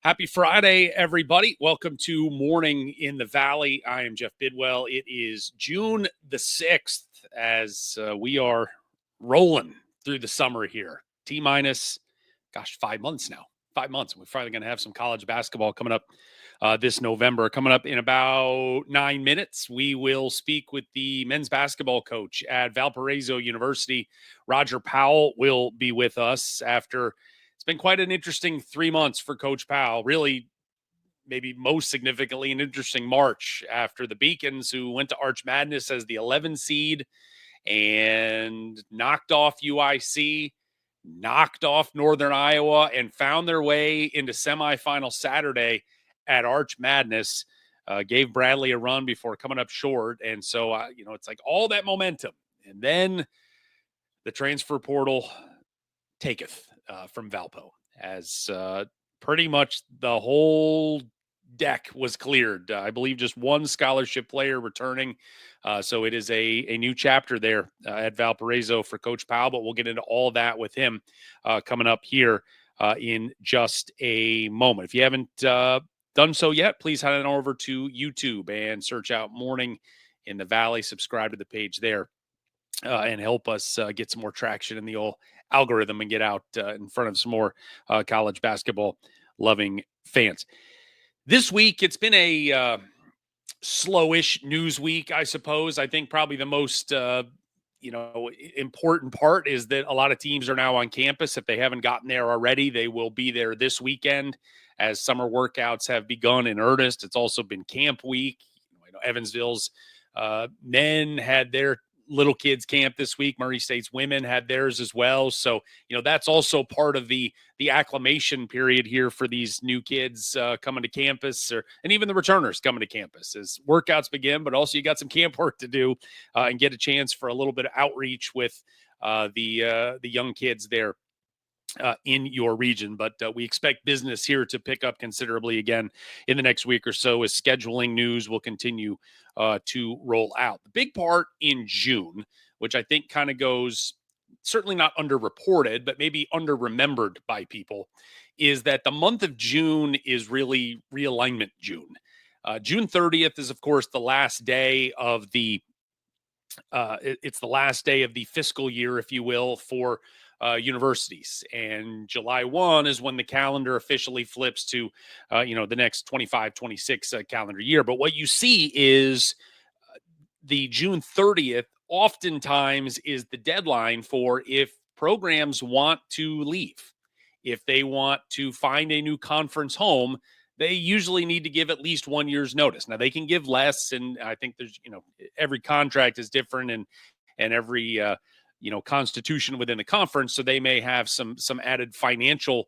Happy Friday, everybody. Welcome to Morning in the Valley. I am Jeff Bidwell. It is June the 6th as we are rolling through the summer here. T minus, 5 months now. 5 months. We're finally going to have some college basketball coming up this November. Coming up in about 9 minutes, we will speak with the men's basketball coach at Valparaiso University. Roger Powell will be with us after it's been quite an interesting 3 months for Coach Powell. Really, maybe most significantly, an interesting March after the Beacons, who went to Arch Madness as the 11 seed and knocked off UIC, knocked off Northern Iowa, and found their way into semifinal Saturday at Arch Madness. Gave Bradley a run before coming up short. And so, it's like all that momentum. And then the transfer portal taketh from Valpo, as pretty much the whole deck was cleared. I believe just one scholarship player returning. So it is a new chapter there at Valparaiso for Coach Powell, but we'll get into all that with him coming up here in just a moment. If you haven't done so yet, please head on over to YouTube and search out Morning in the Valley. Subscribe to the page there and help us get some more traction in the old algorithm and get out in front of some more college basketball loving fans. This week, it's been a slowish news week, I suppose. I think probably the most important part is that a lot of teams are now on campus. If they haven't gotten there already, they will be there this weekend as summer workouts have begun in earnest. It's also been camp week. Evansville's men had their little kids camp this week. Murray State's women had theirs as well. So, that's also part of the acclimation period here for these new kids coming to campus, and even the returners coming to campus as workouts begin, but also you got some camp work to do and get a chance for a little bit of outreach with the young kids there in your region. But we expect business here to pick up considerably again in the next week or so as scheduling news will continue to roll out. The big part in June, which I think kind of goes certainly not underreported, but maybe underremembered by people, is that the month of June is really realignment June. June 30th is, of course, the last day of the it's the last day of the fiscal year, if you will, for universities. And July 1 is when the calendar officially flips to, the next 25, 26 calendar year. But what you see is the June 30th oftentimes is the deadline for if programs want to leave. If they want to find a new conference home, they usually need to give at least 1 year's notice. Now they can give less, and I think there's, every contract is different, and every constitution within the conference, so they may have some added financial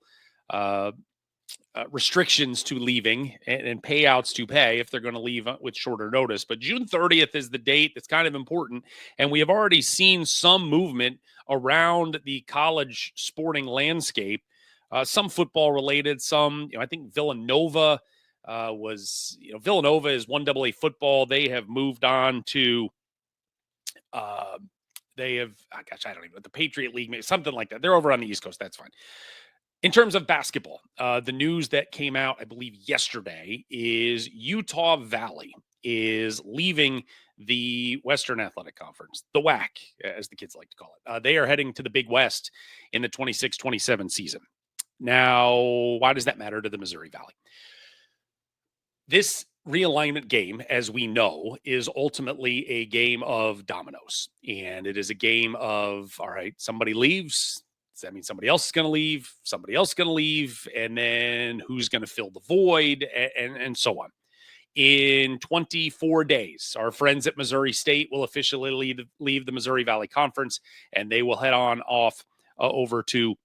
restrictions to leaving and payouts to pay if they're going to leave with shorter notice. But June 30th is the date that's kind of important, and we have already seen some movement around the college sporting landscape. Some football related, some, I think Villanova Villanova is 1AA football. They have moved on to, I don't even know, the Patriot League, maybe something like that. They're over on the East Coast. That's fine. In terms of basketball, the news that came out, I believe yesterday, is Utah Valley is leaving the Western Athletic Conference, the WAC, as the kids like to call it. They are heading to the Big West in the 26-27 season. Now, why does that matter to the Missouri Valley? This realignment game, as we know, is ultimately a game of dominoes. And it is a game of, all right, somebody leaves. Does that mean somebody else is going to leave? Somebody else is going to leave. And then who's going to fill the void, and so on. In 24 days, our friends at Missouri State will officially leave the Missouri Valley Conference, and they will head on off over to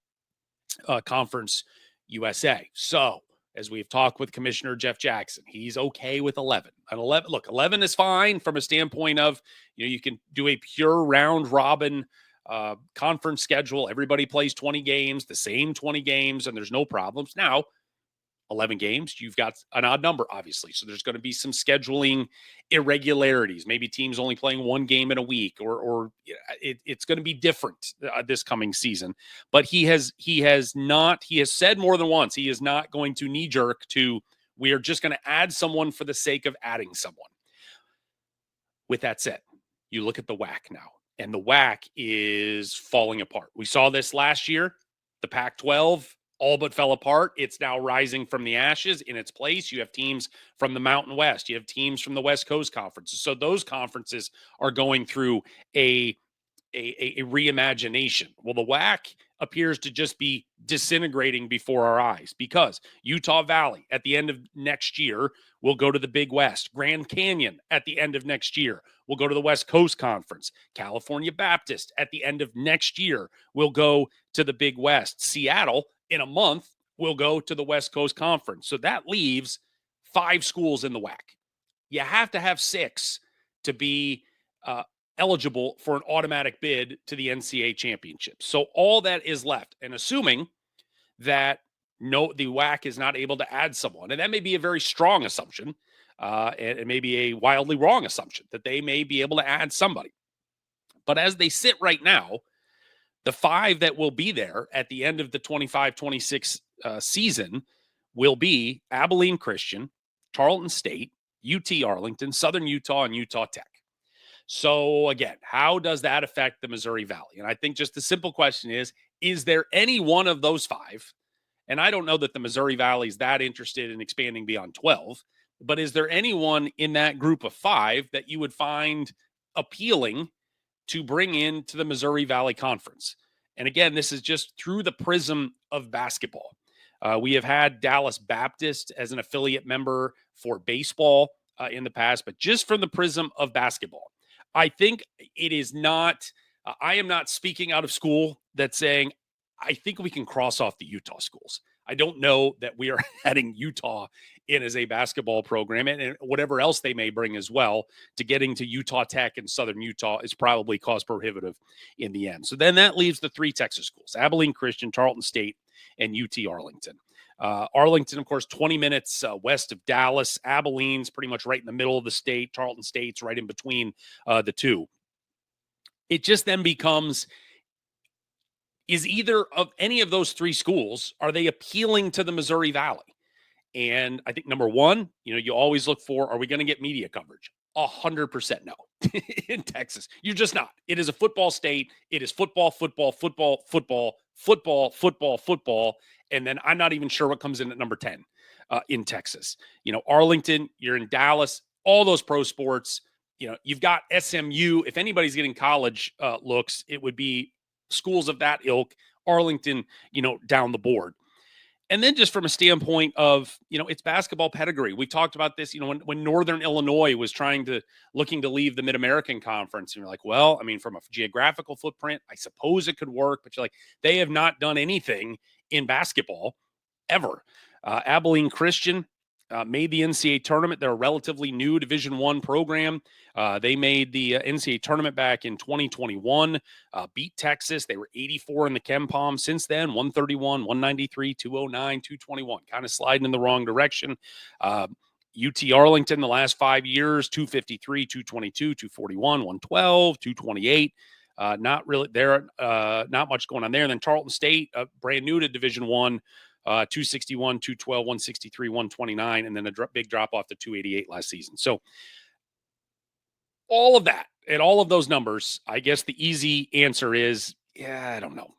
Conference USA. So, as we've talked with Commissioner Jeff Jackson, he's okay with 11. And 11 is fine from a standpoint of, you can do a pure round robin conference schedule. Everybody plays 20 games, the same 20 games, and there's no problems. Now, 11 games, you've got an odd number, obviously. So there's going to be some scheduling irregularities. Maybe teams only playing one game in a week, or it's going to be different this coming season. But he has said more than once, he is not going to knee jerk to, we are just going to add someone for the sake of adding someone. With that said, you look at the WAC now, and the WAC is falling apart. We saw this last year. The Pac-12 all but fell apart. It's now rising from the ashes. In its place, you have teams from the Mountain West. You have teams from the West Coast conferences. So those conferences are going through a reimagination. Well, the WAC appears to just be disintegrating before our eyes, because Utah Valley at the end of next year will go to the Big West. Grand Canyon at the end of next year will go to the West Coast Conference. California Baptist at the end of next year will go to the Big West. Seattle in a month will go to the West Coast Conference. So that leaves 5 schools in the WAC. You have to have 6 to be eligible for an automatic bid to the NCAA championship. So all that is left, and assuming that the WAC is not able to add someone, and that may be a very strong assumption, and it may be a wildly wrong assumption that they may be able to add somebody. But as they sit right now, the 5 that will be there at the end of the 25-26 season will be Abilene Christian, Tarleton State, UT Arlington, Southern Utah, and Utah Tech. So again, how does that affect the Missouri Valley? And I think just the simple question is there any one of those 5? And I don't know that the Missouri Valley is that interested in expanding beyond 12, but is there anyone in that group of 5 that you would find appealing to bring into the Missouri Valley Conference? And again, this is just through the prism of basketball. We have had Dallas Baptist as an affiliate member for baseball in the past, but just from the prism of basketball, I think it is not, I am not speaking out of school that's saying, I think we can cross off the Utah schools. I don't know that we are adding Utah in as a basketball program, and whatever else they may bring as well to getting to Utah Tech and Southern Utah is probably cost prohibitive in the end. So then that leaves the 3 Texas schools: Abilene Christian, Tarleton State, and UT Arlington. Arlington, of course, 20 minutes west of Dallas. Abilene's pretty much right in the middle of the state. Tarleton State's right in between the 2. It just then becomes, is either of any of those 3 schools, are they appealing to the Missouri Valley? And I think number one, you always look for, are we going to get media coverage? 100% no. In Texas, you're just not. It is a football state. It is football, football, football, football, football, football, football. And then I'm not even sure what comes in at number 10 in Texas. Arlington, you're in Dallas, all those pro sports. You've got SMU. If anybody's getting college looks, it would be schools of that ilk. Arlington, down the board. And then just from a standpoint of, it's basketball pedigree. We talked about this, when Northern Illinois was looking to leave the Mid-American Conference. And you're like, well, I mean, from a geographical footprint, I suppose it could work. But you're like, they have not done anything in basketball ever. Abilene Christian made the NCAA tournament. They're a relatively new Division I program. They made the NCAA tournament back in 2021, beat Texas. They were 84 in the KenPom. Since then, 131, 193, 209, 221, kind of sliding in the wrong direction. UT Arlington, the last 5 years, 253, 222, 241, 112, 228. Not really there. Not much going on there. And then Tarleton State, brand new to Division I, 261, 212, 163, 129, and then a big drop off to 288 last season. So all of that and all of those numbers, I guess the easy answer is, yeah, I don't know.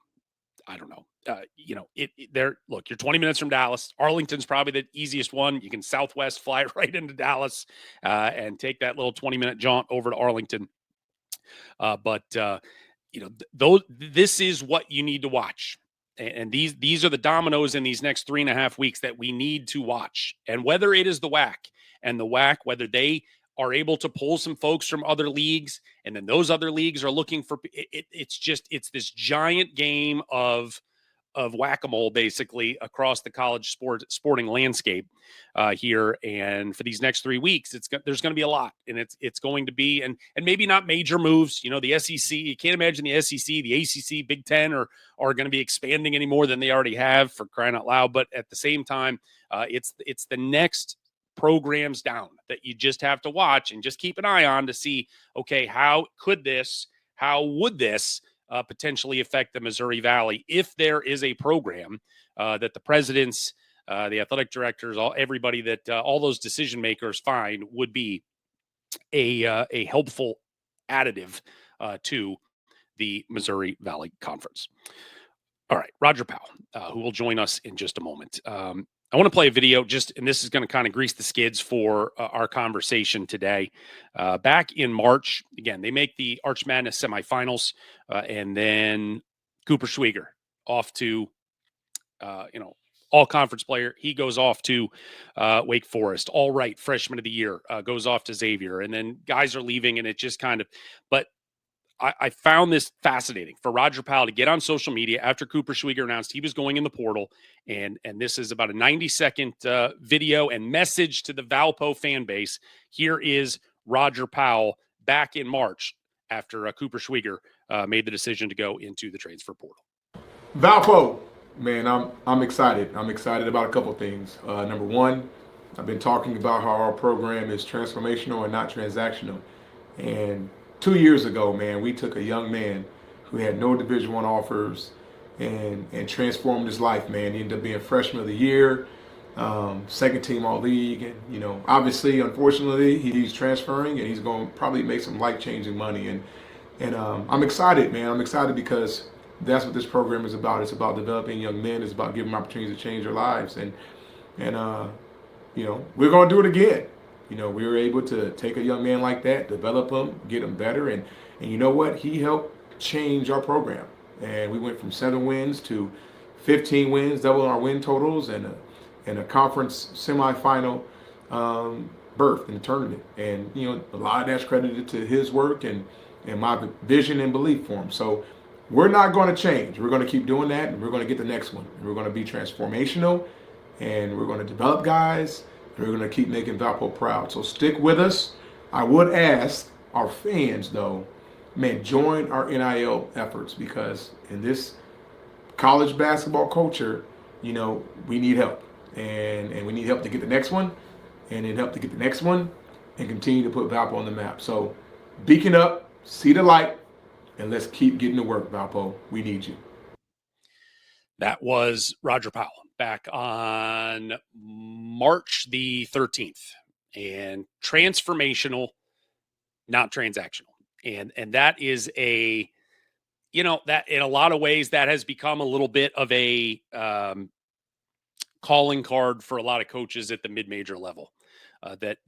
Look, you're 20 minutes from Dallas. Arlington's probably the easiest one. You can Southwest fly right into Dallas and take that little 20-minute jaunt over to Arlington. This is what you need to watch. And these are the dominoes in these next 3.5 weeks that we need to watch. And whether it is the WAC and the WAC, whether they are able to pull some folks from other leagues, and then those other leagues are looking for it's this giant game of of whack-a-mole basically across the college sporting landscape here. And for these next 3 weeks, there's going to be a lot, and it's going to be and maybe not major moves. The SEC, you can't imagine the SEC, the ACC, Big Ten are going to be expanding any more than they already have, for crying out loud. But at the same time, it's the next programs down that you just have to watch and just keep an eye on to see, okay, how would this potentially affect the Missouri Valley if there is a program that the presidents, the athletic directors, everybody that all those decision makers find would be a helpful additive to the Missouri Valley Conference. All right, Roger Powell, who will join us in just a moment. I want to play a video and this is going to kind of grease the skids for our conversation today. Back in March, again, they make the Arch Madness semifinals, and then Cooper Schwieger off to, all conference player. He goes off to Wake Forest. All right, freshman of the year goes off to Xavier, and then guys are leaving, and it just kind of, but I found this fascinating for Roger Powell to get on social media after Cooper Schwieger announced he was going in the portal. And this is about a 90-second video and message to the Valpo fan base. Here is Roger Powell back in March after Cooper Schwieger made the decision to go into the transfer portal. Valpo, man, I'm excited. I'm excited about a couple things. Number one, I've been talking about how our program is transformational and not transactional. And 2 years ago, man, we took a young man who had no Division I offers and transformed his life, man. He ended up being freshman of the year, second team all league. And, obviously, unfortunately, he's transferring and he's going to probably make some life-changing money. And I'm excited, man. I'm excited because that's what this program is about. It's about developing young men. It's about giving them opportunities to change their lives. And we're going to do it again. We were able to take a young man like that, develop him, get him better. And you know what? He helped change our program. And we went from 7 wins to 15 wins, doubling our win totals, and a conference semifinal berth in the tournament. And, a lot of that's credited to his work and my vision and belief for him. So we're not going to change. We're going to keep doing that, and we're going to get the next one. And we're going to be transformational, and we're going to develop guys. We're going to keep making Valpo proud. So stick with us. I would ask our fans, though, man, join our NIL efforts, because in this college basketball culture, we need help. And we need help to get the next one, and then help to get the next one, and continue to put Valpo on the map. So beacon up, see the light, and let's keep getting to work, Valpo. We need you. That was Roger Powell back on March the 13th, and transformational, not transactional. And that is that in a lot of ways that has become a little bit of a calling card for a lot of coaches at the mid-major level. That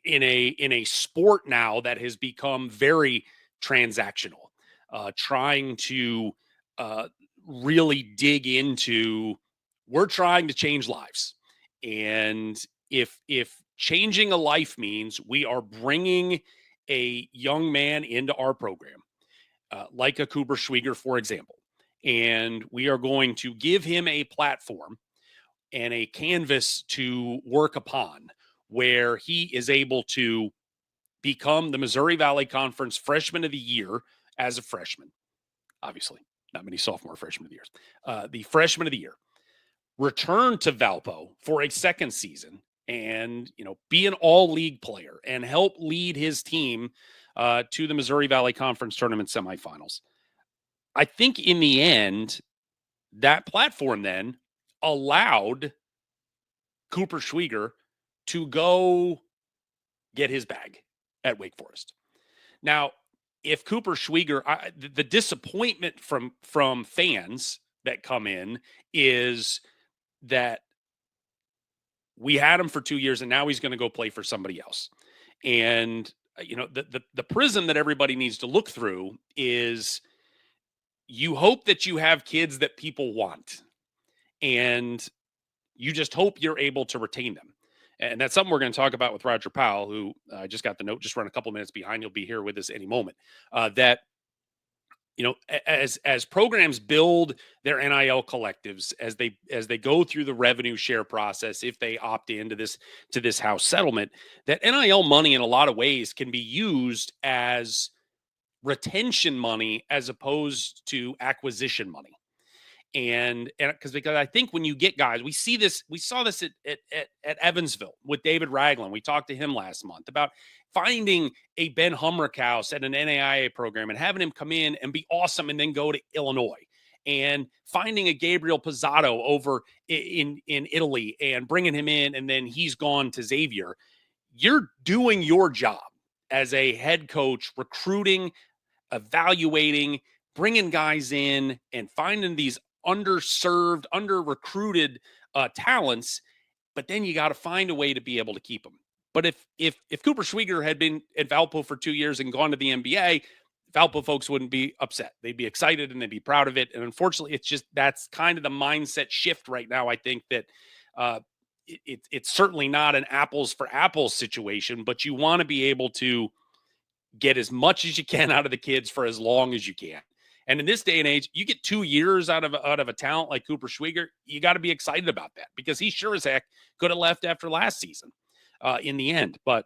in a sport now that has become very transactional, trying to really dig into, we're trying to change lives. And if changing a life means we are bringing a young man into our program, like a Cooper Schwieger, for example, and we are going to give him a platform and a canvas to work upon where he is able to become the Missouri Valley Conference Freshman of the Year as a freshman. Obviously, not many sophomore freshmen of the year. The freshman of the year, return to Valpo for a second season and, be an all-league player and help lead his team to the Missouri Valley Conference Tournament semifinals. I think in the end, that platform then allowed Cooper Schwieger to go get his bag at Wake Forest. Now, if Cooper Schwieger, the disappointment from fans that come in is that we had him for 2 years and now he's going to go play for somebody else. And, the prism that everybody needs to look through is you hope that you have kids that people want, and you just hope you're able to retain them. And that's something we're going to talk about with Roger Powell, who I just got the note, just run a couple minutes behind. He'll be here with us any moment. That as programs build their NIL collectives, as they go through the revenue share process, if they opt into this house settlement, that NIL money in a lot of ways can be used as retention money as opposed to acquisition money. And because I think when you get guys, we saw this at Evansville with David Ragland. We talked to him last month about finding a Ben Humrickhouse at an NAIA program and having him come in and be awesome and then go to Illinois, and finding a Gabriel Pizzato over in Italy and bringing him in, and then he's gone to Xavier. You're doing your job as a head coach, recruiting, evaluating, bringing guys in, and finding these underserved, under-recruited talents. But then you got to find a way to be able to keep them. But if Cooper Schwieger had been at Valpo for 2 years and gone to the NBA, Valpo folks wouldn't be upset. They'd be excited and they'd be proud of it. And unfortunately, it's just that's kind of the mindset shift right now. I think that it's certainly not an apples for apples situation, but you want to be able to get as much as you can out of the kids for as long as you can. And in this day and age, you get 2 years out of a talent like Cooper Schwieger, you got to be excited about that, because he sure as heck could have left after last season in the end. But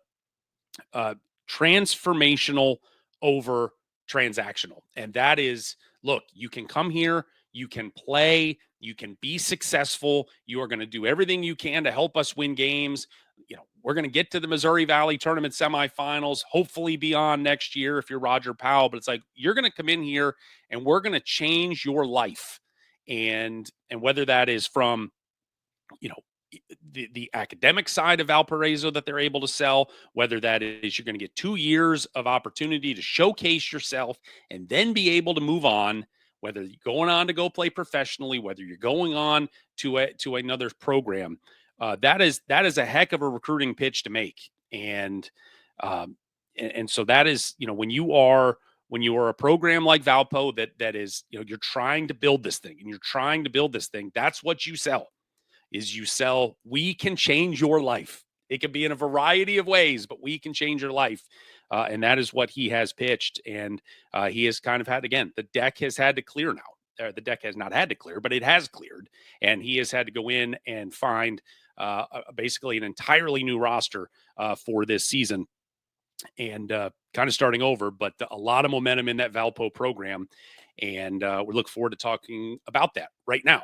transformational over transactional. And that is, look, you can come here, you can play, you can be successful. You are going to do everything you can to help us win games. We're going to get to the Missouri Valley tournament semifinals, hopefully beyond next year if you're Roger Powell. But it's like, you're going to come in here and we're going to change your life. And whether that is from, the academic side of Valparaiso that they're able to sell, whether that is you're going to get 2 years of opportunity to showcase yourself and then be able to move on, whether you're going on to go play professionally, whether you're going on to another program. That is a heck of a recruiting pitch to make. And so that is, when you are a program like Valpo that is, you're trying to build this thing, that's what you sell. We can change your life. It can be in a variety of ways, but we can change your life. And that is what he has pitched. And he has kind of had, again, the deck has had to clear now. The deck has not had to clear, but it has cleared. And he has had to go in and find basically an entirely new roster for this season, and kind of starting over, but a lot of momentum in that Valpo program. And we look forward to talking about that right now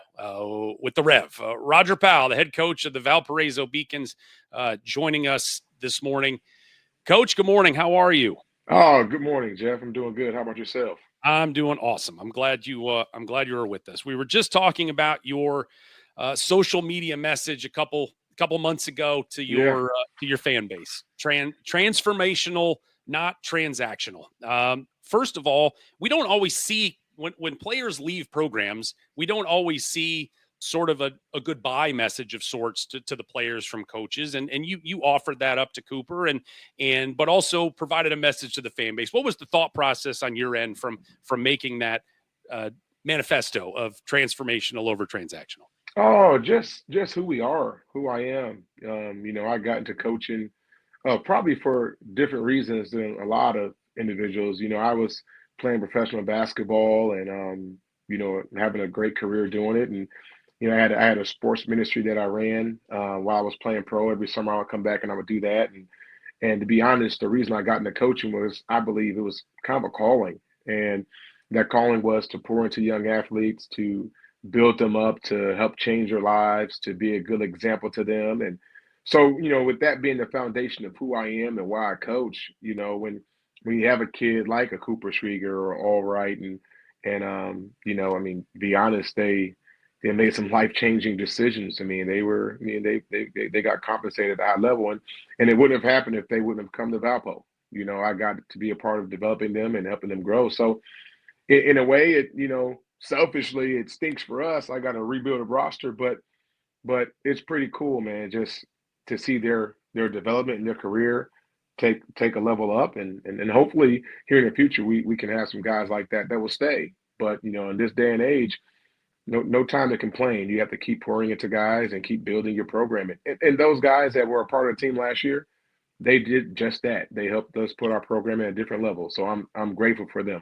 with the Rev. Roger Powell, the head coach of the Valparaiso Beacons, joining us this morning. Coach, good morning. How are you? Oh, good morning, Jeff. I'm doing good. How about yourself? I'm doing awesome. I'm glad you were with us. We were just talking about your social media message a couple months ago to your fan base. Transformational, not transactional. First of all, we don't always see when players leave programs, we don't always see sort of a goodbye message of sorts to the players from coaches. And you offered that up to Cooper but also provided a message to the fan base. What was the thought process on your end from making that manifesto of transformational over transactional? Oh, just who we are, who I am. I got into coaching probably for different reasons than a lot of individuals. I was playing professional basketball and having a great career doing it. And I had a sports ministry that I ran while I was playing pro. Every summer I would come back and I would do that. And to be honest, the reason I got into coaching was I believe it was kind of a calling. And that calling was to pour into young athletes, to build them up, to help change their lives, to be a good example to them. And so, with that being the foundation of who I am and why I coach, when you have a kid like a Cooper Schwieger or Allright be honest, they made some life-changing decisions. They got compensated at a high level, and it wouldn't have happened if they wouldn't have come to Valpo. I got to be a part of developing them and helping them grow. So in a way, selfishly, it stinks for us. I got to rebuild a roster, but it's pretty cool, man, just to see their development in their career take a level up, and hopefully here in the future we can have some guys like that will stay. But in this day and age, no time to complain. You have to keep pouring into guys and keep building your program. And those guys that were a part of the team last year, they did just that. They helped us put our program at a different level. So I'm grateful for them.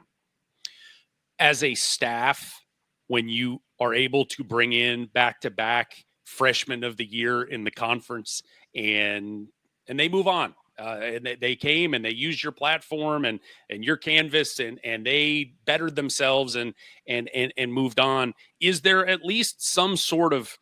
as a staff, when you are able to bring in back-to-back freshman of the year in the conference, and they move on, and they came and they used your platform and your canvas, and they bettered themselves and moved on. Is there at least some sort of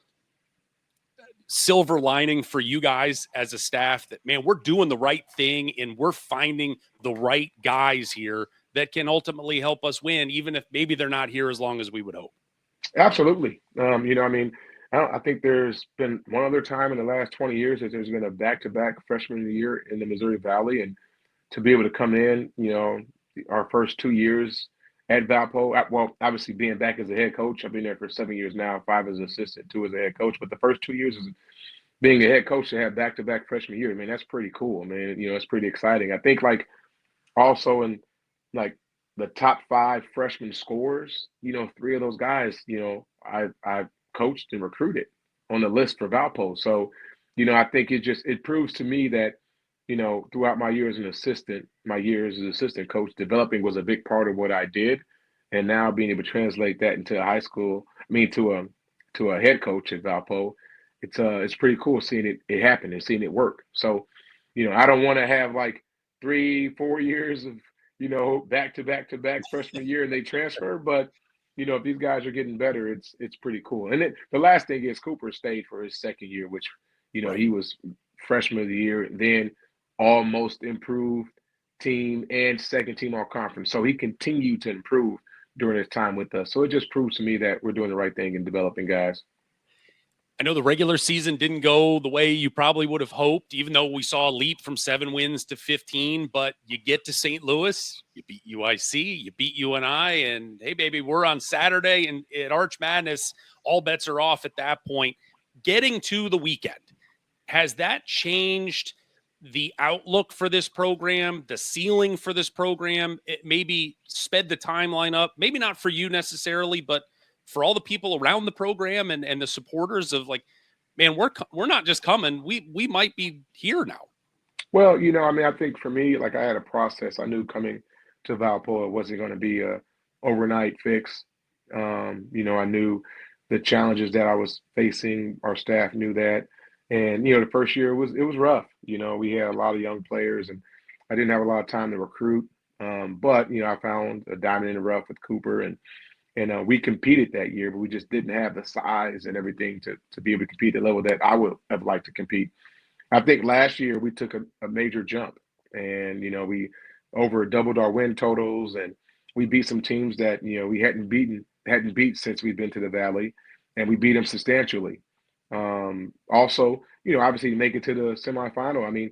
silver lining for you guys as a staff that, man, we're doing the right thing and we're finding the right guys here that can ultimately help us win, even if maybe they're not here as long as we would hope? Absolutely. I mean, I think there's been one other time in the last 20 years that there's been a back-to-back freshman of the year in the Missouri Valley, and to be able to come in, our first 2 years at Valpo, well, obviously being back as a head coach, I've been there for 7 years now, 5 as an assistant, 2 as a head coach, but the first 2 years as being a head coach to have back-to-back freshman year, I mean, that's pretty cool, man. It's pretty exciting. I think like also in like the top 5 freshman scorers, 3 of those guys, I've coached and recruited on the list for Valpo. So, I think it proves to me that, throughout my years as an assistant coach, developing was a big part of what I did. And now being able to translate that into to a head coach at Valpo, it's pretty cool seeing it happen and seeing it work. So, I don't want to have like 3-4 years of back to back to back freshman year and they transfer, but if these guys are getting better, it's pretty cool. And then the last thing is Cooper stayed for his second year, which Right. he was freshman of the year, then almost improved team and second team all conference. So he continued to improve during his time with us. So it just proves to me that we're doing the right thing in developing guys. I know the regular season didn't go the way you probably would have hoped, even though we saw a leap from 7 wins to 15. But you get to St. Louis, you beat UIC, you beat UNI, and hey, baby, we're on Saturday and at Arch Madness. All bets are off at that point. Getting to the weekend, has that changed the outlook for this program, the ceiling for this program? It maybe sped the timeline up, maybe not for you necessarily, but for all the people around the program and the supporters of like, man, we're not just coming. We might be here now. Well, I think for me, like I had a process. I knew coming to Valpo, it wasn't going to be a overnight fix. I knew the challenges that I was facing. Our staff knew that, and the first year it was rough. We had a lot of young players, and I didn't have a lot of time to recruit. But I found a diamond in the rough with Cooper, and we competed that year, but we just didn't have the size and everything to be able to compete at the level that I would have liked to compete. I think last year we took a major jump, and we over doubled our win totals, and we beat some teams that we hadn't beat since we've been to the Valley, and we beat them substantially. Also, obviously to make it to the semifinal.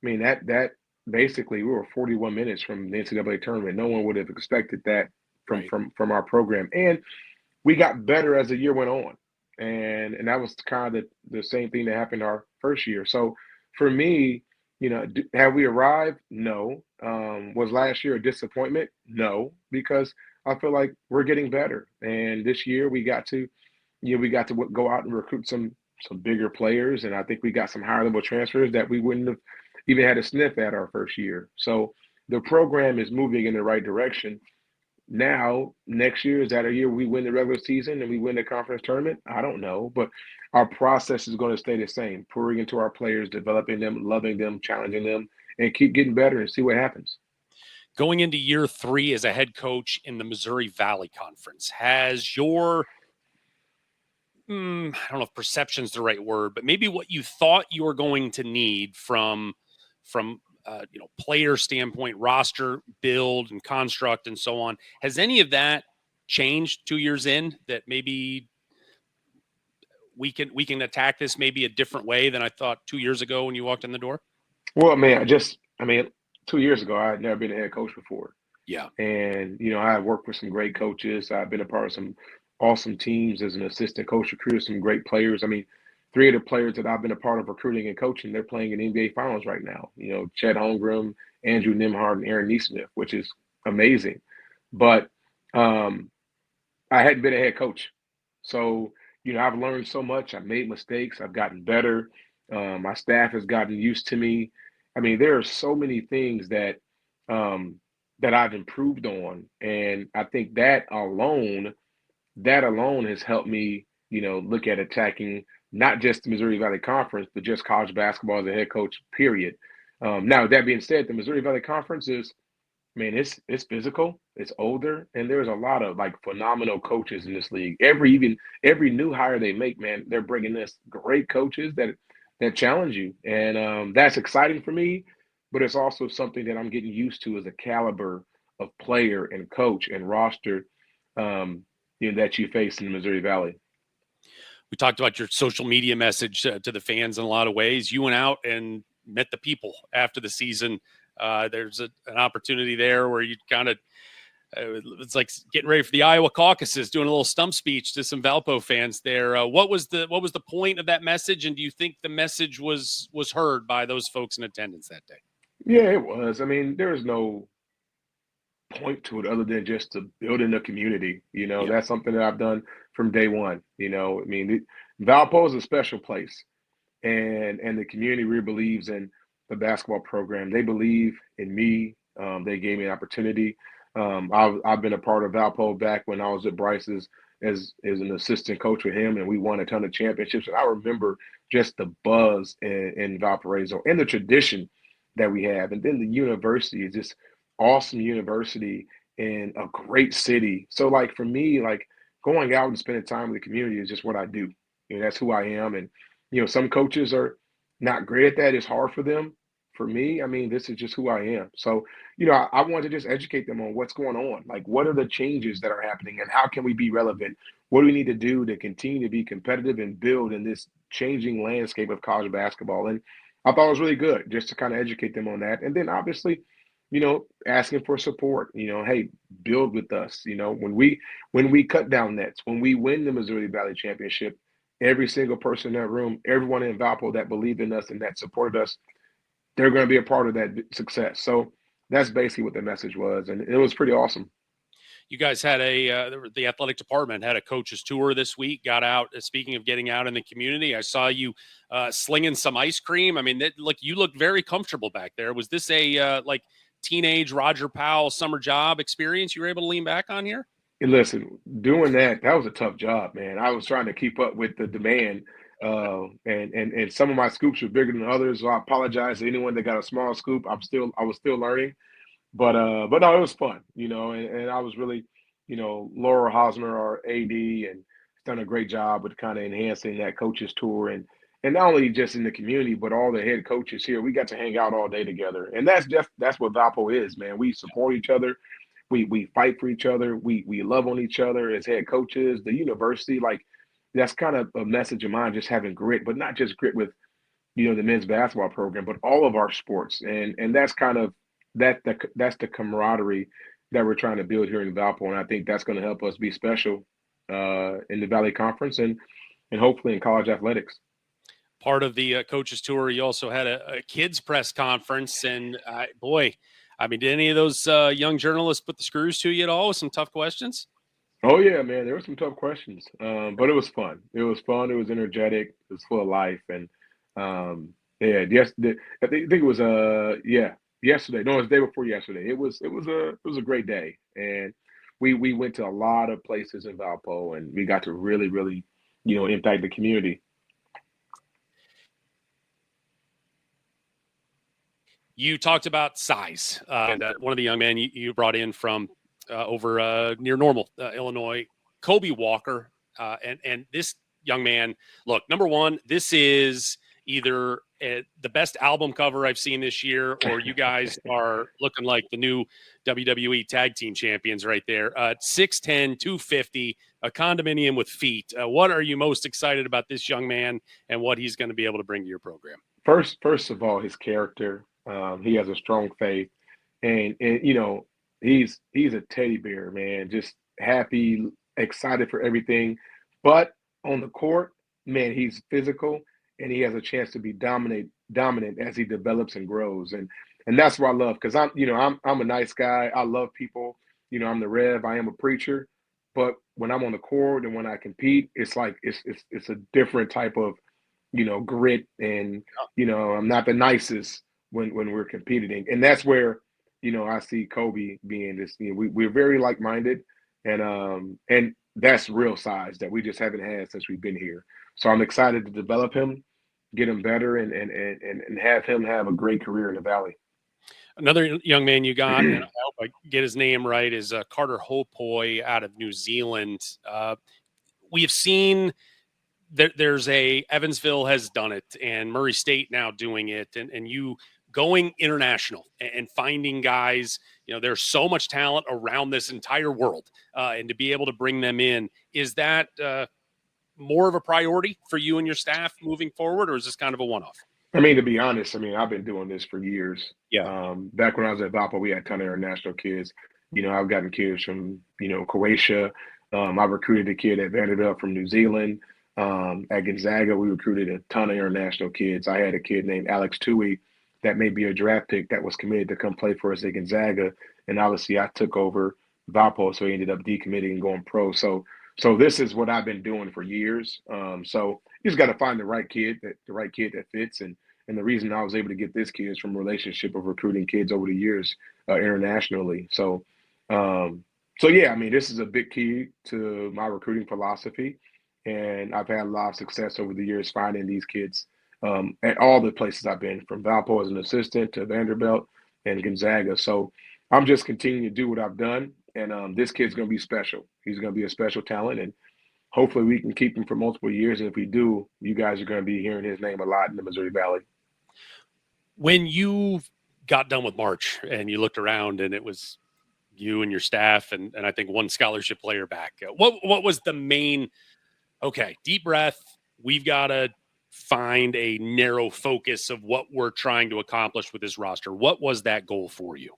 That basically we were 41 minutes from the NCAA tournament. No one would have expected that from Right. from our program, and we got better as the year went on, and that was kind of the same thing that happened our first year. So for me, have we arrived? No. Was last year a disappointment? No, because I feel like we're getting better, and this year we got to go out and recruit some bigger players, and I think we got some higher level transfers that we wouldn't have even had a sniff at our first year. So the program is moving in the right direction. Now, next year, is that a year we win the regular season and we win the conference tournament? I don't know, but our process is going to stay the same, pouring into our players, developing them, loving them, challenging them, and keep getting better and see what happens. Going into year 3 as a head coach in the Missouri Valley Conference, has your I don't know if perception's the right word, but maybe what you thought you were going to need from player standpoint, roster build and construct and so on, has any of that changed 2 years in, that maybe we can attack this maybe a different way than I thought 2 years ago when you walked in the door? Well, man, 2 years ago, I had never been a head coach before. Yeah. And, I had worked with some great coaches. I've been a part of some awesome teams as an assistant coach, recruited some great players. 3 of the players that I've been a part of recruiting and coaching, they're playing in NBA Finals right now. Chet Holmgren, Andrew Nimhard, and Aaron Neesmith, which is amazing. But I hadn't been a head coach. So, I've learned so much. I've made mistakes. I've gotten better. My staff has gotten used to me. There are so many things that that I've improved on. And I think that alone has helped me, look at attacking not just the Missouri Valley Conference, but just college basketball as a head coach, period. Now, that being said, the Missouri Valley Conference is, man, it's physical, it's older, and there's a lot of like phenomenal coaches in this league. Every new hire they make, man, they're bringing this great coaches that challenge you, and that's exciting for me. But it's also something that I'm getting used to as a caliber of player and coach and roster, that you face in the Missouri Valley. We talked about your social media message to the fans in a lot of ways. You went out and met the people after the season. There's an opportunity there where you kind of it's like getting ready for the Iowa caucuses, doing a little stump speech to some Valpo fans there. What was the point of that message, and do you think the message was heard by those folks in attendance that day? Yeah, it was. I mean, there's no point to it other than just to build in the community. Yeah. That's something that I've done from day one. I mean, Valpo is a special place, and the community really believes in the basketball program. They believe in me. They gave me an opportunity. I've been a part of Valpo back when I was at Bryce's as an assistant coach with him, and we won a ton of championships. And I remember just the buzz in Valparaiso and the tradition that we have. And then the university is just awesome university in a great city. So like for me, like going out and spending time with the community is just what I do. That's who I am. And some coaches are not great at that. It's hard for them. For me, I mean, this is just who I am. So, I want to just educate them on what's going on. Like, what are the changes that are happening and how can we be relevant? What do we need to do to continue to be competitive and build in this changing landscape of college basketball? And I thought it was really good just to kind of educate them on that. And then obviously, asking for support, hey, build with us. When we cut down nets, when we win the Missouri Valley Championship, every single person in that room, everyone in Valpo that believed in us and that supported us, they're going to be a part of that success. So that's basically what the message was, and it was pretty awesome. You guys had the athletic department had a coach's tour this week. Got out. Speaking of getting out in the community, I saw you slinging some ice cream. I mean, you looked very comfortable back there. Was this a teenage Roger Powell summer job experience you were able to lean back on here? And listen, doing that was a tough job, man. I was trying to keep up with the demand, and some of my scoops were bigger than others. So I apologize to anyone that got a small scoop. I was still learning, but no, it was fun, and I was really, Laura Hosmer, our AD, and done a great job with kind of enhancing that coaches tour and not only just in the community, but all the head coaches here. We got to hang out all day together, and that's what Valpo is, man. We support each other. We fight for each other. We love on each other as head coaches. The university, like that's kind of a message of mine, just having grit, but not just grit with the men's basketball program, but all of our sports. And that's kind of that's the camaraderie that we're trying to build here in Valpo. And I think that's going to help us be special in the Valley Conference and hopefully in college athletics. Part of the coaches tour, you also had a kids press conference, and boy, I mean, did any of those young journalists put the screws to you at all with some tough questions? Oh yeah, man, there were some tough questions, but it was fun. It was fun. It was energetic. It was full of life, and yeah, I think it was yesterday. No, it was the day before yesterday. It was a great day, and we went to a lot of places in Valpo, and we got to really really impact the community. You talked about size, and one of the young men you brought in from over near Normal, Illinois, Kobe Walker, and this young man. Look, number one, this is either the best album cover I've seen this year, or you guys are looking like the new WWE Tag Team Champions right there. 6'10", 250, a condominium with feet. What are you most excited about this young man and what he's going to be able to bring to your program? First of all, his character. He has a strong faith, and he's a teddy bear, man. Just happy, excited for everything. But on the court, man, he's physical, and he has a chance to be dominant as he develops and grows. And that's what I love because I'm a nice guy. I love people. I'm the Rev. I am a preacher. But when I'm on the court and when I compete, it's like it's a different type of grit, and I'm not the nicest when we're competing, and that's where I see Kobe being this. We're very like-minded, and that's real size that we just haven't had since we've been here. So I'm excited to develop him, get him better, and have him have a great career in the Valley. Another young man you got, and I hope I get his name right, is Carter Hopoi out of New Zealand. We have seen there's a Evansville has done it, and Murray State now doing it, and you going international and finding guys. There's so much talent around this entire world, and to be able to bring them in, is that more of a priority for you and your staff moving forward, or is this kind of a one-off? I mean, to be honest, I've been doing this for years. Yeah. Back when I was at Valpo, we had a ton of international kids. I've gotten kids from, Croatia. I recruited a kid at Vanderbilt from New Zealand. At Gonzaga, we recruited a ton of international kids. I had a kid named Alex Tui that may be a draft pick that was committed to come play for us at Gonzaga. And obviously I took over Valpo, so he ended up decommitting and going pro. So this is what I've been doing for years. So you just got to find the right kid that fits. And the reason I was able to get this kid is from a relationship of recruiting kids over the years internationally. So yeah, this is a big key to my recruiting philosophy. And I've had a lot of success over the years finding these kids at all the places I've been, from Valpo as an assistant to Vanderbilt and Gonzaga. So I'm just continuing to do what I've done. And this kid's going to be special. He's going to be a special talent. And hopefully we can keep him for multiple years. And if we do, you guys are going to be hearing his name a lot in the Missouri Valley. When you got done with March and you looked around and it was you and your staff and I think one scholarship player back, what was the main, okay, deep breath, we've got to find a narrow focus of what we're trying to accomplish with this roster? What was that goal for you?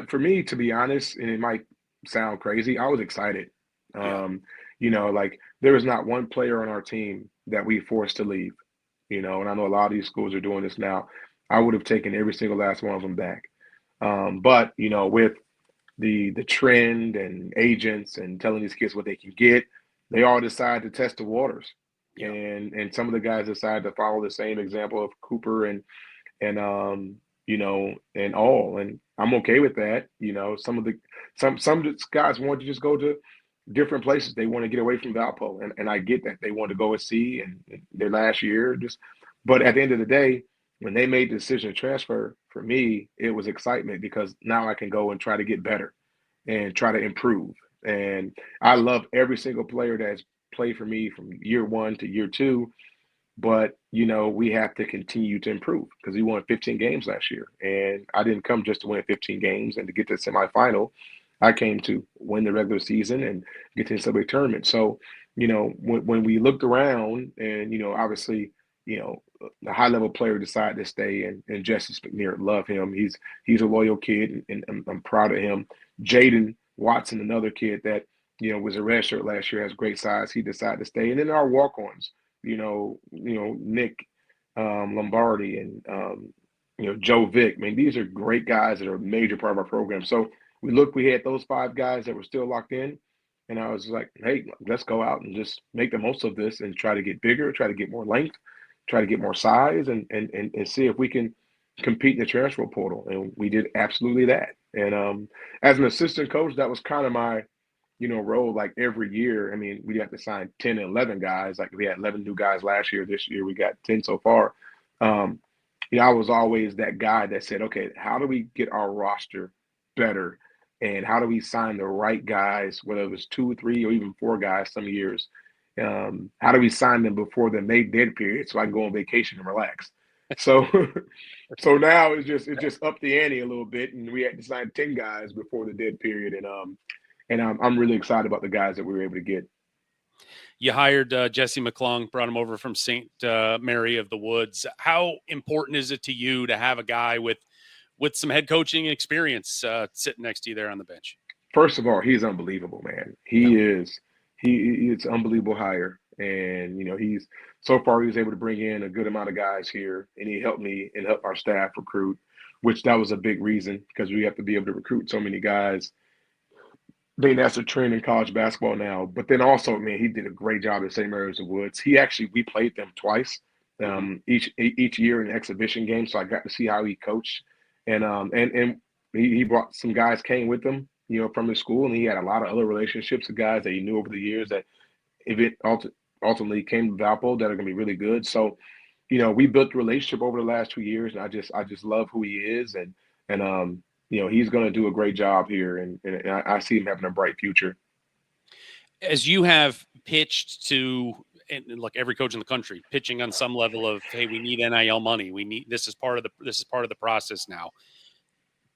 For me, to be honest, and it might sound crazy, I was excited. Yeah. Like there was not one player on our team that we forced to leave, and I know a lot of these schools are doing this now. I would have taken every single last one of them back. But with the trend and agents and telling these kids what they can get, they all decide to test the waters. Yeah. And some of the guys decided to follow the same example of Cooper and and all. And I'm okay with that. Some guys want to just go to different places. They want to get away from Valpo. And I get that. They want to go and see and their last year. But at the end of the day, when they made the decision to transfer, for me, it was excitement because now I can go and try to get better and try to improve. And I love every single player that's played for me from year one to year two. But, we have to continue to improve because we won 15 games last year. And I didn't come just to win 15 games and to get to the semifinal. I came to win the regular season and get to the subway tournament. So, when we looked around and, obviously, the high level player decided to stay and Justice McNair, love him. He's a loyal kid and I'm proud of him. Jaden Watson, another kid that, was a redshirt last year, has great size. He decided to stay. And then our walk-ons, Nick Lombardi and, Joe Vick. These are great guys that are a major part of our program. So we had those 5 guys that were still locked in. And I was like, hey, let's go out and just make the most of this and try to get bigger, try to get more length, try to get more size and see if we can compete in the transfer portal. And we did absolutely that. And as an assistant coach, that was kind of my, role. Like every year, we have to sign 10 and 11 guys. Like we had 11 new guys last year. This year we got 10 so far. I was always that guy that said, okay, how do we get our roster better? And how do we sign the right guys, whether it was 2, 3, or even 4 guys some years? How do we sign them before the May dead period so I can go on vacation and relax? So so now it's just up the ante a little bit, and we had to sign 10 guys before the dead period. And I'm really excited about the guys that we were able to get. You hired Jesse McClung, brought him over from St. Mary of the Woods. How important is it to you to have a guy with some head coaching experience sitting next to you there on the bench? First of all, he's unbelievable, man. It's unbelievable hire. And, he's so far he was able to bring in a good amount of guys here, and he helped me and help our staff recruit, which that was a big reason because we have to be able to recruit so many guys. That's a trend in college basketball now. But then also, man, he did a great job at St. Mary's of Woods. We played them twice, each year in an exhibition game. So I got to see how he coached. And he brought some guys came with him, from his school, and he had a lot of other relationships with guys that he knew over the years that if it ultimately came to Valpo that are going to be really good. So, we built a relationship over the last 2 years, and I just love who he is, and he's going to do a great job here, and I see him having a bright future. As you have pitched to, and look, every coach in the country pitching on some level of, hey, we need NIL money. We need, this is part of the process now.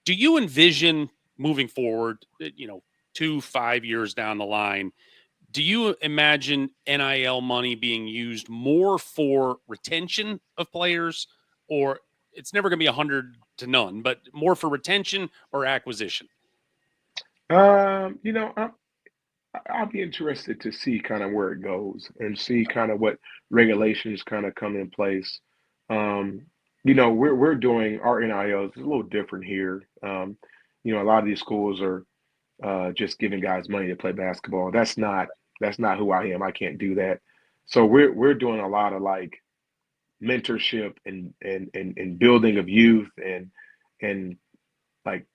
Do you envision moving forward, 2-5 years down the line? Do you imagine NIL money being used more for retention of players, or it's never going to be 100 to none, but more for retention or acquisition? I'll be interested to see kind of where it goes and see kind of what regulations kind of come in place. Um, we're doing our NILs a little different here. A lot of these schools are just giving guys money to play basketball. That's not who I am. I can't do that. So we're doing a lot of like mentorship and building of youth and like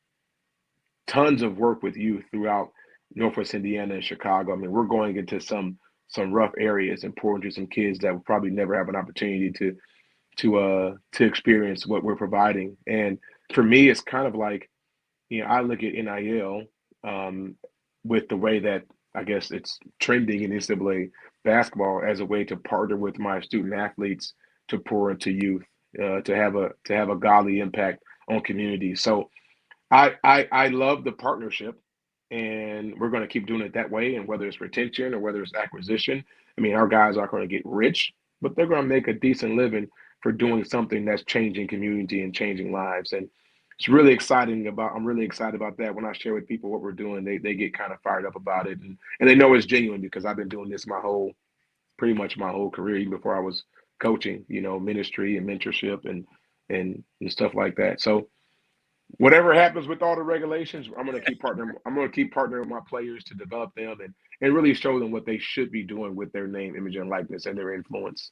tons of work with youth throughout Northwest Indiana and Chicago. I mean, we're going into some rough areas and pouring to some kids that will probably never have an opportunity to experience what we're providing. And for me, it's kind of like, I look at NIL with the way that I guess it's trending in NCAA basketball as a way to partner with my student athletes to pour into youth, to have a godly impact on communities. So I love the partnership, and we're going to keep doing it that way. And whether it's retention or whether it's acquisition, I mean, our guys aren't going to get rich, but they're going to make a decent living for doing something that's changing community and changing lives. And it's really exciting about. I'm really excited about that. When I share with people what we're doing, they get kind of fired up about it, and they know it's genuine because I've been doing this pretty much my whole career, even before I was coaching. Ministry and mentorship and stuff like that. So whatever happens with all the regulations, I'm going to keep partnering. I'm going to keep partnering with my players to develop them and really show them what they should be doing with their name, image, and likeness and their influence.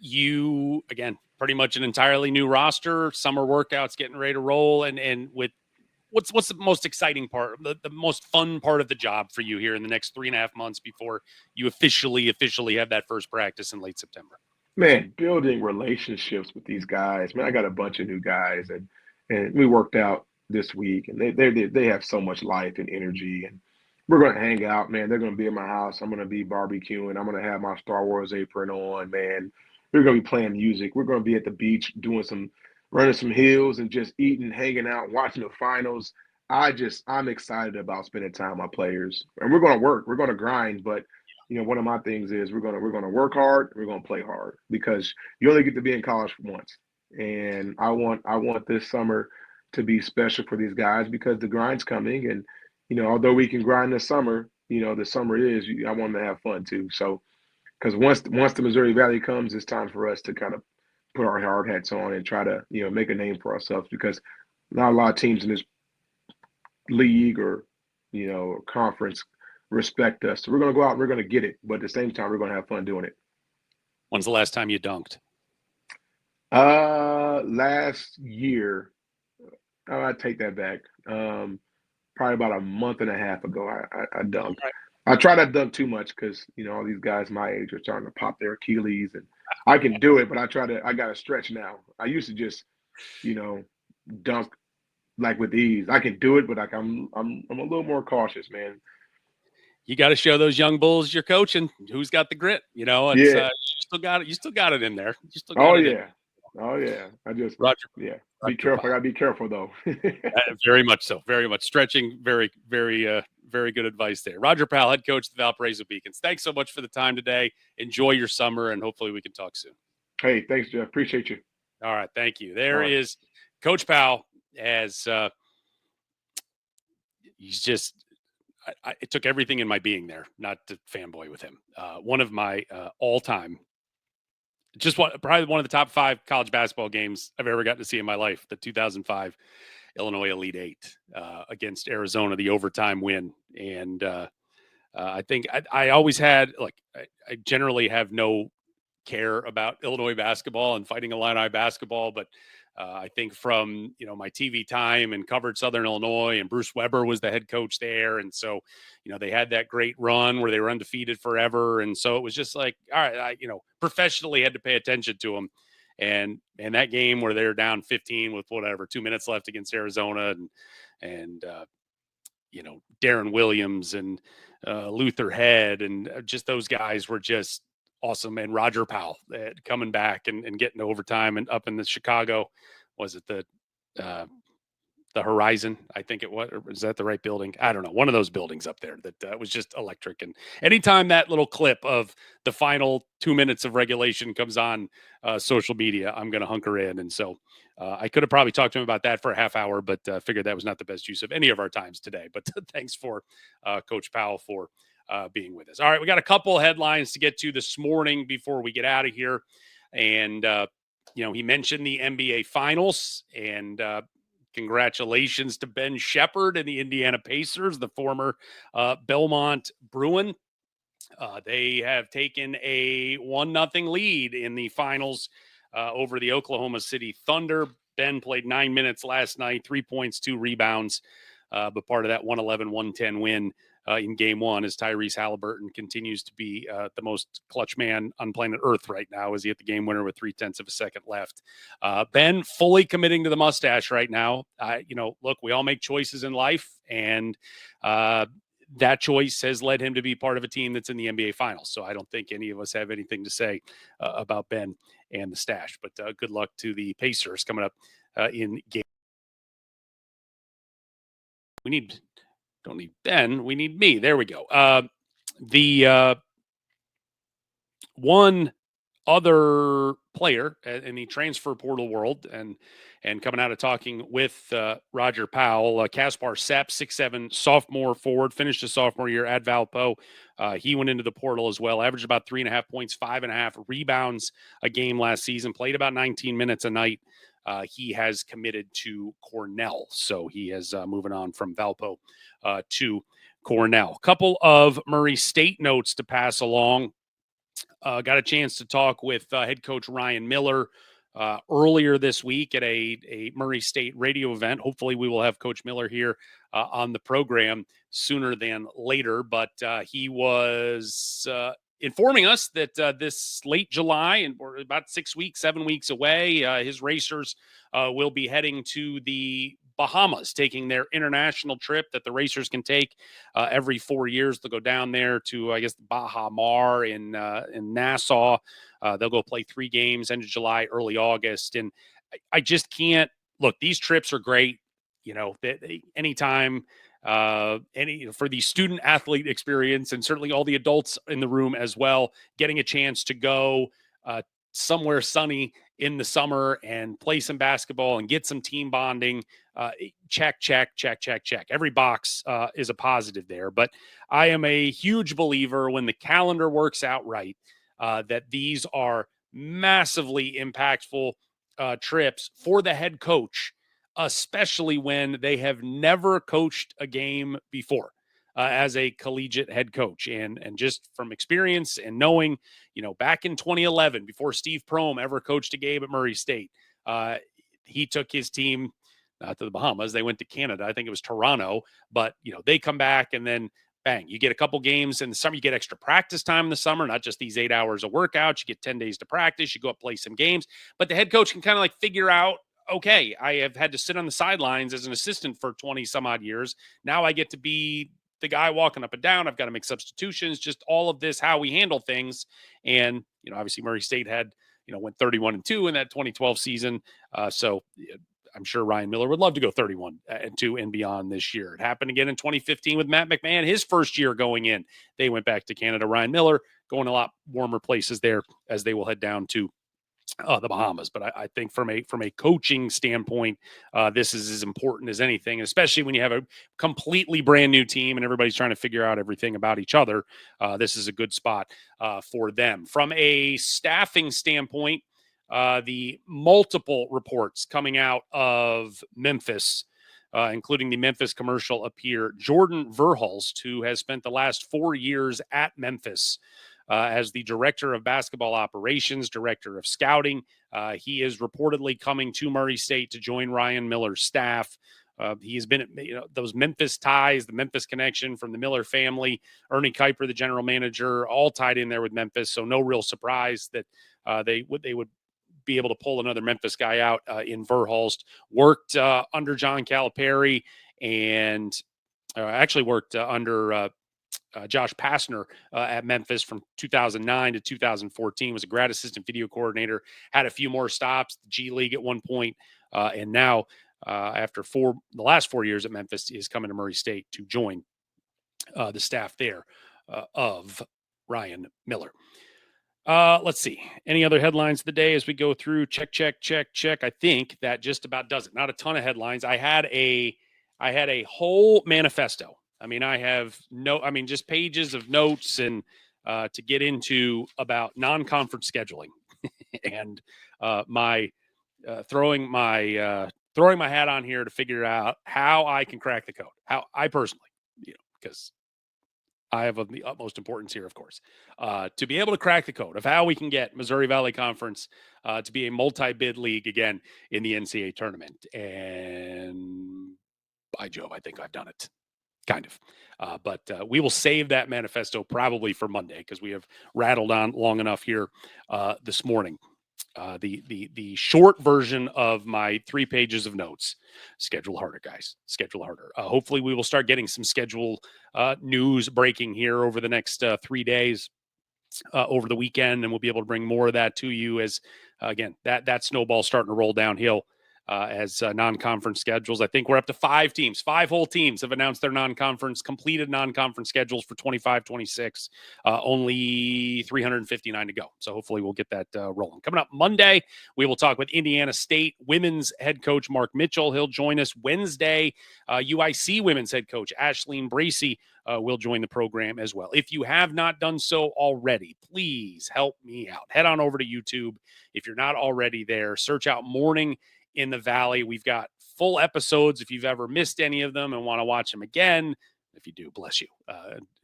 You, again, pretty much an entirely new roster, summer workouts getting ready to roll, and with what's the most exciting part, the most fun part of the job for you here in the next 3.5 months before you officially have that first practice in late September? Man, building relationships with these guys. Man, I got a bunch of new guys, and we worked out this week, and they have so much life and energy, and we're going to hang out, man. They're going to be in my house. I'm going to be barbecuing. I'm going to have my Star Wars apron on, man. We're going to be playing music. We're going to be at the beach doing running some hills and just eating, hanging out, watching the finals. I'm excited about spending time with my players, and we're going to work. We're going to grind, but one of my things is we're gonna work hard. We're gonna play hard because you only get to be in college once, and I want this summer to be special for these guys because the grind's coming, and although we can grind this summer, the summer is. I want them to have fun too. So because once the Missouri Valley comes, it's time for us to kind of put our hard hats on and try to make a name for ourselves because not a lot of teams in this league or conference respect us. So we're going to go out and we're going to get it, but at the same time, we're going to have fun doing it. When's the last time you dunked? Last year, I take that back. Probably about a month and a half ago, I dunked. Right. I try not to dunk too much because all these guys my age are starting to pop their Achilles, and I can do it, but I got to stretch now. I used to just dunk like with ease. I can do it, but like I'm a little more cautious, man. You got to show those young bulls you're coaching who's got the grit. It's Yeah. you still got it in there. You still Oh got it yeah. Oh yeah. Roger. Yeah. Be Roger careful. I Powell. gotta be careful though. Very much so. Very much stretching. Very, very, very good advice there. Roger Powell, head coach of the Valparaiso Beacons. Thanks so much for the time today. Enjoy your summer, and hopefully we can talk soon. Hey, thanks, Jeff. Appreciate you. All right. Thank you. There right. is Coach Powell. As he's just, it took everything in my being there not to fanboy with him. One of my all-time, probably one of the top 5 college basketball games I've ever gotten to see in my life, the 2005 Illinois Elite Eight against Arizona, the overtime win. And I think I always had, I generally have no care about Illinois basketball and Fighting Illini basketball, but I think from my TV time and covered Southern Illinois, and Bruce Weber was the head coach there, and so they had that great run where they were undefeated forever, and so it was just like, all right, I professionally had to pay attention to them, and that game where they're down 15 with 2 minutes left against Arizona, and Darren Williams and Luther Head, and just those guys were just awesome. And Roger Powell coming back and getting to overtime and up in the Chicago, was it the Horizon? I think it was. Or is that the right building? I don't know. One of those buildings up there that was just electric. And anytime that little clip of the final 2 minutes of regulation comes on social media, I'm going to hunker in. And so I could have probably talked to him about that for a half hour, but figured that was not the best use of any of our times today. But thanks for Coach Powell for being with us. All right, we got a couple headlines to get to this morning before we get out of here. And, he mentioned the NBA Finals, and congratulations to Ben Shepherd and the Indiana Pacers, the former Belmont Bruin. They have taken a 1-0 lead in the finals over the Oklahoma City Thunder. Ben played 9 minutes last night, 3 points, 2 rebounds, but part of that 111-110 win in game one, as Tyrese Halliburton continues to be the most clutch man on planet Earth right now, as he hit the game winner with 0.3 of a second left. Ben fully committing to the mustache right now. Look, we all make choices in life, and that choice has led him to be part of a team that's in the NBA Finals. So I don't think any of us have anything to say about Ben and the stash. But good luck to the Pacers coming up in game. Don't need Ben. We need me. There we go. The one other player in the transfer portal world, and coming out of talking with Roger Powell, Kaspar Sepp, 6'7" sophomore forward, finished his sophomore year at Valpo. He went into the portal as well, averaged about 3.5 points, 5.5 rebounds a game last season, played about 19 minutes a night. He has committed to Cornell, so he is moving on from Valpo to Cornell. A couple of Murray State notes to pass along. Got a chance to talk with head coach Ryan Miller earlier this week at a Murray State radio event. Hopefully we will have Coach Miller here on the program sooner than later, but he was informing us that this late July, and we're about 7 weeks away, his racers will be heading to the Bahamas, taking their international trip that the racers can take every 4 years. They'll go down there to, I guess, Baha Mar in Nassau. They'll go play 3 games end of July, early August. And I just can't look. These trips are great. Anytime for the student athlete experience, and certainly all the adults in the room as well, getting a chance to go somewhere sunny in the summer and play some basketball and get some team bonding. Check. Every box is a positive there. But I am a huge believer, when the calendar works out right, that these are massively impactful trips for the head coach, especially when they have never coached a game before as a collegiate head coach. And just from experience and knowing, back in 2011, before Steve Prohm ever coached a game at Murray State, he took his team not to the Bahamas. They went to Canada. I think it was Toronto. But, they come back, and then bang, you get a couple games in the summer. You get extra practice time in the summer, not just these 8 hours of workouts. You get 10 days to practice. You go up, play some games. But the head coach can kind of like figure out, okay, I have had to sit on the sidelines as an assistant for 20 some odd years. Now I get to be the guy walking up and down. I've got to make substitutions, just all of this, how we handle things. And, obviously Murray State had, went 31-2 in that 2012 season. So I'm sure Ryan Miller would love to go 31-2 and beyond this year. It happened again in 2015 with Matt McMahon, his first year going in. They went back to Canada. Ryan Miller going a lot warmer places there, as they will head down to the Bahamas. But I think from a coaching standpoint, this is as important as anything, especially when you have a completely brand new team and everybody's trying to figure out everything about each other. This is a good spot for them. From a staffing standpoint, the multiple reports coming out of Memphis, including the Memphis commercial appear. Jordan Verhulst, who has spent the last 4 years at Memphis, as the director of basketball operations, director of scouting. He is reportedly coming to Murray State to join Ryan Miller's staff. He has been, those Memphis ties, the Memphis connection from the Miller family, Ernie Kuiper, the general manager, all tied in there with Memphis. So no real surprise that they would be able to pull another Memphis guy out in Verhulst. Worked under John Calipari and actually worked under Josh Pastner at Memphis from 2009 to 2014, was a grad assistant video coordinator, had a few more stops, the G League at one point, and now after the last 4 years at Memphis, is coming to Murray State to join the staff there of Ryan Miller. Let's see. Any other headlines of the day as we go through? Check. I think that just about does it. Not a ton of headlines. I had a whole manifesto. I mean, just pages of notes and to get into about non-conference scheduling and my throwing my hat on here to figure out how I can crack the code. How I personally, because I have of the utmost importance here, of course, to be able to crack the code of how we can get Missouri Valley Conference to be a multi-bid league again in the NCAA tournament. And by Jove, I think I've done it. Kind of. But we will save that manifesto probably for Monday because we have rattled on long enough here this morning. The short version of my 3 pages of notes. Schedule harder, guys. Schedule harder. Hopefully we will start getting some schedule news breaking here over the next 3 days, over the weekend, and we'll be able to bring more of that to you as, again, that snowball starting to roll downhill. As non-conference schedules. I think we're up to 5 teams. 5 whole teams have announced their completed non-conference schedules for 25-26. Only 359 to go. So hopefully we'll get that rolling. Coming up Monday, we will talk with Indiana State women's head coach Mark Mitchell. He'll join us Wednesday. UIC women's head coach Ashleen Bracey will join the program as well. If you have not done so already, please help me out. Head on over to YouTube. If you're not already there, search out Morning in the Valley. We've got full episodes if you've ever missed any of them and want to watch them again. If you do, bless you.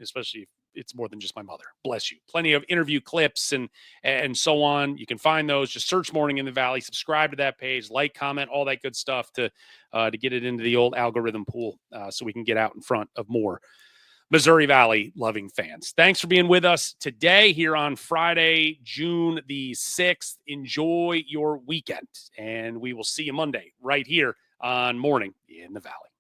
Especially if it's more than just my mother. Bless you. Plenty of interview clips and so on. You can find those. Just search Morning in the Valley. Subscribe to that page. Like, comment, all that good stuff to get it into the old algorithm pool so we can get out in front of more Missouri Valley loving fans. Thanks for being with us today here on Friday, June the 6th. Enjoy your weekend, and we will see you Monday right here on Morning in the Valley.